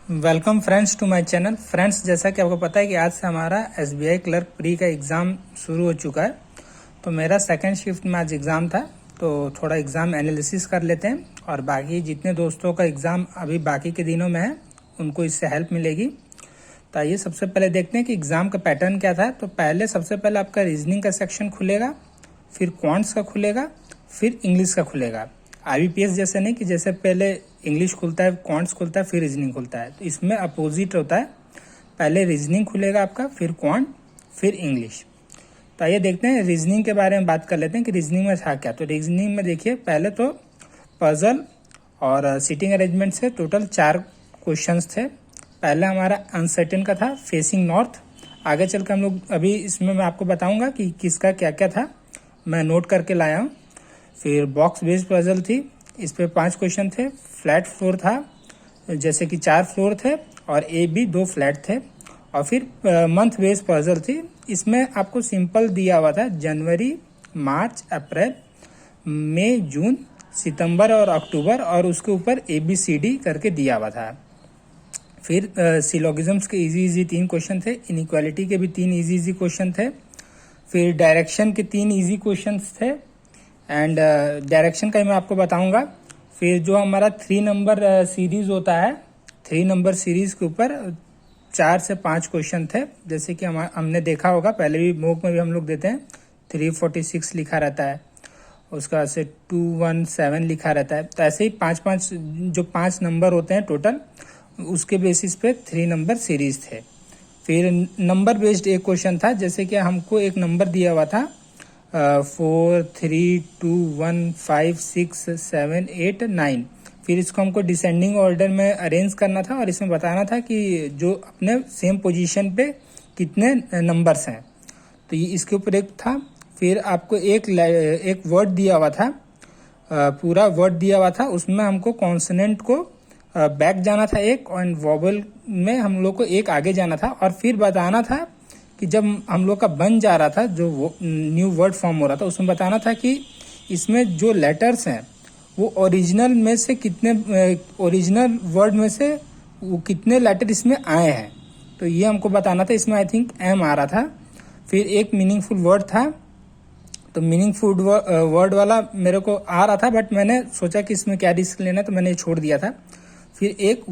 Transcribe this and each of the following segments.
Welcome friends to my channel. Friends, जैसा कि आपको पता है कि आज से हमारा एसबीआई क्लर्क प्री का एग्ज़ाम शुरू हो चुका है। तो मेरा सेकंड शिफ्ट में आज एग्ज़ाम था, तो थोड़ा एग्ज़ाम एनालिसिस कर लेते हैं और बाकी जितने दोस्तों का एग्ज़ाम अभी बाकी के दिनों में है उनको इससे हेल्प मिलेगी। तो आइए सबसे पहले देखते हैं कि एग्ज़ाम का पैटर्न क्या था। तो पहले सबसे पहले आपका रीजनिंग का सेक्शन खुलेगा, फिर क्वांट्स का खुलेगा, फिर इंग्लिश का खुलेगा। आईबीपीएस जैसे नहीं कि जैसे पहले इंग्लिश खुलता है, क्वांट्स खुलता है, फिर रीजनिंग खुलता है। तो इसमें अपोजिट होता है, पहले रीजनिंग खुलेगा आपका, फिर क्वांट, फिर इंग्लिश। तो आइए देखते हैं रीजनिंग के बारे में बात कर लेते हैं कि रीजनिंग में था क्या। तो रीजनिंग में देखिए पहले तो पजल और सीटिंग अरेंजमेंट से टोटल 4 क्वेश्चंस थे। पहला हमारा अनसर्टेन का था, फेसिंग नॉर्थ। आगे चल कर हम लोग अभी इसमें मैं आपको बताऊंगा कि किसका क्या क्या था, मैं नोट करके लाया हूँ। फिर बॉक्स बेस्ड पजल थी, इस पे 5 क्वेश्चन थे। फ्लैट फ्लोर था, जैसे कि 4 फ्लोर थे और ए बी 2 फ्लैट थे। और फिर मंथ बेस्ड पजल थी, इसमें आपको सिंपल दिया हुआ था जनवरी, मार्च, अप्रैल, मई, जून, सितंबर और अक्टूबर, और उसके ऊपर ABCD करके दिया हुआ था। फिर सिलोगिज्म्स के इजी 3 क्वेश्चन थे। इनइक्वालिटी के भी 3 इजी क्वेश्चन थे। फिर डायरेक्शन के 3 इजी क्वेश्चन थे एंड डायरेक्शन का ही मैं आपको बताऊंगा। फिर जो हमारा 3 नंबर सीरीज होता है, 3 नंबर सीरीज के ऊपर 4 से 5 क्वेश्चन थे। जैसे कि हमने देखा होगा, पहले भी मॉक में भी हम लोग देते हैं, 346 लिखा रहता है, उसका बाद से 217 लिखा रहता है। तो ऐसे ही 5 जो 5 नंबर होते हैं टोटल, उसके बेसिस पे 3 नंबर सीरीज थे। फिर नंबर बेस्ड एक क्वेश्चन था, जैसे कि हमको एक नंबर दिया हुआ था 4 3 2 1 5 6 7 8 9। फिर इसको हमको डिसेंडिंग ऑर्डर में अरेंज करना था और इसमें बताना था कि जो अपने सेम पोजीशन पे कितने नंबर्स हैं। तो ये इसके ऊपर एक था। फिर आपको एक वर्ड दिया हुआ था, पूरा वर्ड दिया हुआ था, उसमें हमको कॉन्सोनेंट को बैक जाना था एक, और वॉवल में हम लोग को एक आगे जाना था। और फिर बताना था कि जब हम लोग का बन जा रहा था, जो न्यू वर्ड फॉर्म हो रहा था, उसमें बताना था कि इसमें जो लेटर्स हैं वो ओरिजिनल में से कितने, ओरिजिनल वर्ड में से वो कितने लेटर इसमें आए हैं। तो ये हमको बताना था। इसमें आई थिंक एम आ रहा था। फिर एक मीनिंगफुल वर्ड था, तो मीनिंगफुल वर्ड वाला मेरे को आ रहा था, बट मैंने सोचा कि इसमें क्या रिस्क लेना, तो मैंने छोड़ दिया था। फिर एक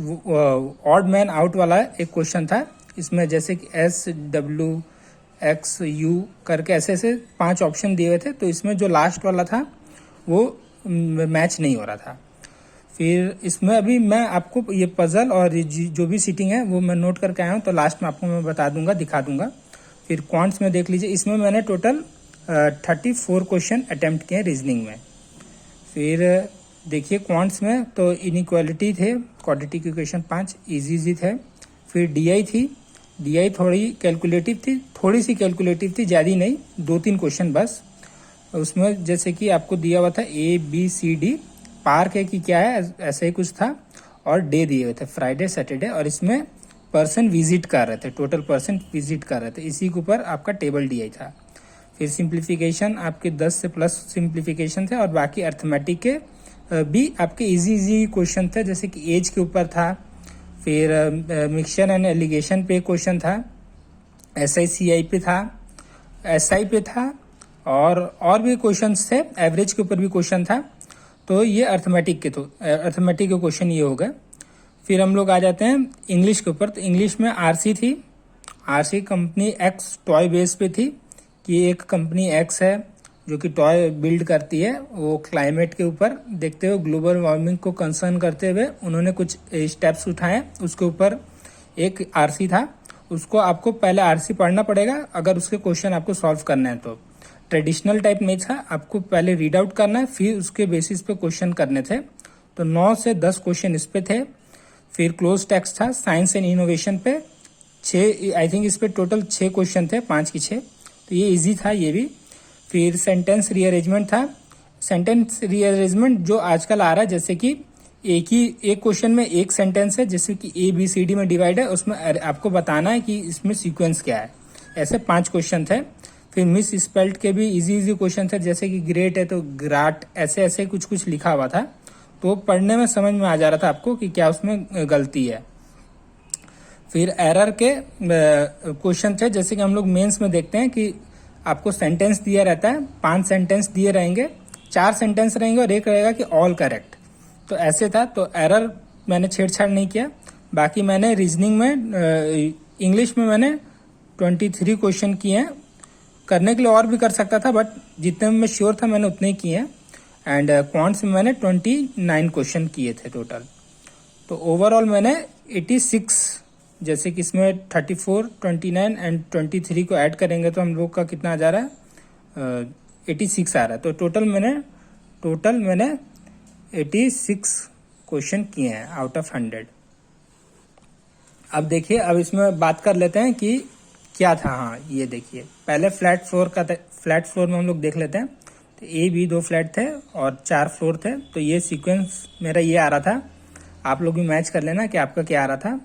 ऑड मैन आउट वाला एक क्वेश्चन था, इसमें जैसे कि SWXU करके ऐसे ऐसे 5 ऑप्शन दिए हुए थे। तो इसमें जो लास्ट वाला था वो मैच नहीं हो रहा था। फिर इसमें अभी मैं आपको ये पजल और जो भी सीटिंग है वो मैं नोट करके आया हूँ, तो लास्ट में आपको मैं बता दूंगा, दिखा दूंगा। फिर क्वांट्स में देख लीजिए, इसमें मैंने टोटल 34 क्वेश्चन अटेम्प्ट किए रीजनिंग में। फिर देखिए क्वांट्स में तो इनइक्वालिटी थे, क्वाड्रेटिक इक्वेशन 5 इजी थे। फिर DI थी, DI थोड़ी कैलकुलेटिव थी, थोड़ी सी कैलकुलेटिव थी, ज़्यादा नहीं, 2-3 क्वेश्चन बस। उसमें जैसे कि आपको दिया हुआ था ABCD, पार्क है कि क्या है, ऐसा ही कुछ था, और डे दिए हुए थे फ्राइडे सैटरडे, और इसमें पर्सन विजिट कर रहे थे, टोटल पर्सन विजिट कर रहे थे, इसी के ऊपर आपका टेबल DI था। फिर सिंप्लीफिकेशन आपके 10 से प्लस सिंप्लीफिकेशन थे, और बाकी अर्थमेटिक के भी आपके इजी क्वेश्चन थे, जैसे कि एज के ऊपर था। फिर मिक्सचर एंड एलिगेशन पे क्वेश्चन था, SICI पे था, SI पे था, और भी क्वेश्चंस थे, एवरेज के ऊपर भी क्वेश्चन था। तो ये अर्थमेटिक के क्वेश्चन ये हो गए। फिर हम लोग आ जाते हैं इंग्लिश के ऊपर। तो इंग्लिश में RC थी, RC company X toy base पे थी, कि एक कंपनी X है जो कि टॉय बिल्ड करती है, वो क्लाइमेट के ऊपर देखते हुए, ग्लोबल वार्मिंग को कंसर्न करते हुए उन्होंने कुछ स्टेप्स उठाए। उसके ऊपर एक RC था, उसको आपको पहले RC पढ़ना पड़ेगा अगर उसके क्वेश्चन आपको सॉल्व करना है। तो ट्रेडिशनल टाइप नहीं था, आपको पहले रीड आउट करना है, फिर उसके बेसिस पे क्वेश्चन करने थे। तो 9 से 10 क्वेश्चन इस पे थे। फिर क्लोज टेक्स्ट था, साइंस एंड इनोवेशन पे 6, आई थिंक इस पे टोटल 6 क्वेश्चन थे, 5 की 6। तो ये इजी था ये भी। फिर सेंटेंस रीअरेंजमेंट था। सेंटेंस रीअरेंजमेंट जो आजकल आ रहा है, जैसे कि एक क्वेश्चन में एक सेंटेंस है, जैसे कि ABCD में डिवाइड है, उसमें आपको बताना है कि इसमें सीक्वेंस क्या है। ऐसे 5 क्वेश्चन थे। फिर मिस स्पेल्ट के भी इजी क्वेश्चन थे, जैसे कि ग्रेट है तो ग्राट, ऐसे ऐसे कुछ लिखा हुआ था। तो पढ़ने में समझ में आ जा रहा था आपको कि क्या उसमें गलती है। फिर एरर के क्वेश्चन थे, जैसे कि हम लोग मेंस में देखते हैं कि आपको सेंटेंस दिया रहता है, 5 सेंटेंस दिए रहेंगे, 4 सेंटेंस रहेंगे और एक रहेगा कि ऑल करेक्ट। तो ऐसे था, तो एरर मैंने छेड़छाड़ नहीं किया। बाकी मैंने रीजनिंग में इंग्लिश में मैंने 23 क्वेश्चन किए हैं। करने के लिए और भी कर सकता था, बट जितने में श्योर था मैंने उतने ही किए हैं। एंड क्वांट्स में मैंने 29 क्वेश्चन किए थे टोटल। तो ओवरऑल मैंने 86, जैसे कि इसमें 34, 29 एंड 23 को ऐड करेंगे तो हम लोग का कितना आ जा रहा है, 86 आ रहा है। तो टोटल मैंने 86 क्वेश्चन किए हैं आउट ऑफ 100। अब देखिए, अब इसमें बात कर लेते हैं कि क्या था। हाँ, ये देखिए, पहले फ्लैट फ्लोर में हम लोग देख लेते हैं। तो ए बी 2 फ्लैट थे और 4 फ्लोर थे। तो ये सीक्वेंस मेरा ये आ रहा था, आप लोग भी मैच कर लेना कि आपका क्या आ रहा था।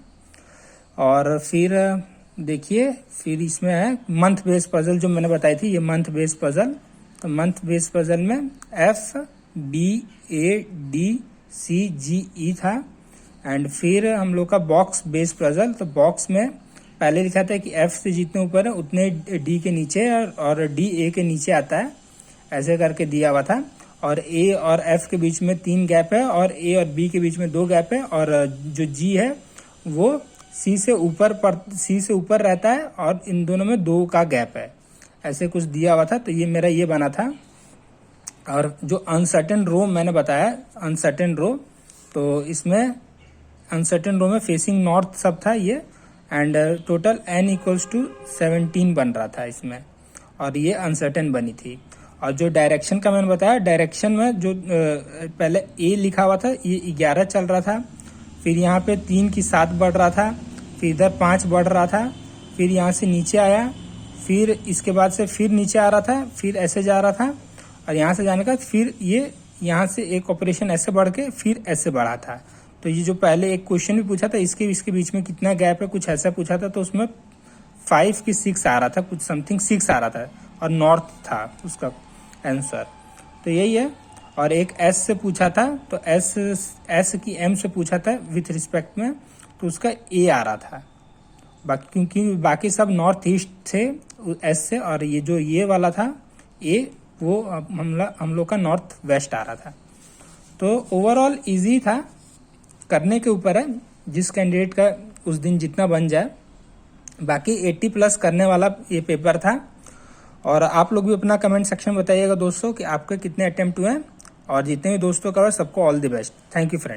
और फिर देखिए, फिर इसमें है मंथ बेस पजल, जो मैंने बताई थी, ये मंथ बेस पजल। तो मंथ बेस पजल में FBADCGE था। एंड फिर हम लोग का बॉक्स बेस पजल, तो बॉक्स में पहले लिखा था कि F से जितने ऊपर है उतने D के नीचे और D A के नीचे आता है, ऐसे करके दिया हुआ था। और A और F के बीच में 3 गैप है और A और B के बीच में 2 गैप है, और जो G है वो C से ऊपर रहता है और इन दोनों में 2 का गैप है, ऐसे कुछ दिया हुआ था। तो ये मेरा ये बना था। और जो अनसर्टेन रो मैंने बताया, अनसर्टेन रो, तो इसमें अनसर्टेन रो में फेसिंग नॉर्थ सब था ये। एंड टोटल n = 17 बन रहा था इसमें, और ये अनसर्टेन बनी थी। और जो डायरेक्शन का मैंने बताया, डायरेक्शन में जो पहले A लिखा हुआ था, ये 11 चल रहा था। फिर यहाँ पे 3 की 7 बढ़ रहा था, फिर इधर 5 बढ़ रहा था, फिर यहाँ से नीचे आया, फिर इसके बाद से फिर नीचे आ रहा था, फिर ऐसे जा रहा था, और यहाँ से जाने का फिर ये यहाँ से एक ऑपरेशन ऐसे बढ़ के फिर ऐसे बढ़ा था। तो ये जो पहले एक क्वेश्चन भी पूछा था, इसके बीच में कितना गैप है, कुछ ऐसा पूछा था। तो उसमें 5 की 6 आ रहा था, कुछ समथिंग 6 आ रहा था, और नॉर्थ था उसका आंसर। तो यही है। और एक S से पूछा था, तो S की M से पूछा था विथ रिस्पेक्ट में, तो उसका A आ रहा था। क्योंकि बाकी सब नॉर्थ ईस्ट थे S से, और ये जो ये वाला था A, वो हम लोग का नॉर्थ वेस्ट आ रहा था। तो ओवरऑल इजी था, करने के ऊपर है, जिस कैंडिडेट का उस दिन जितना बन जाए। बाकी 80+ करने वाला ये पेपर था। और आप लोग भी अपना कमेंट सेक्शन में बताइएगा दोस्तों कि आपके कितने अटेम्प्ट हुए हैं, और जितने भी दोस्तों का हुआ सबको all the best. Thank you friend.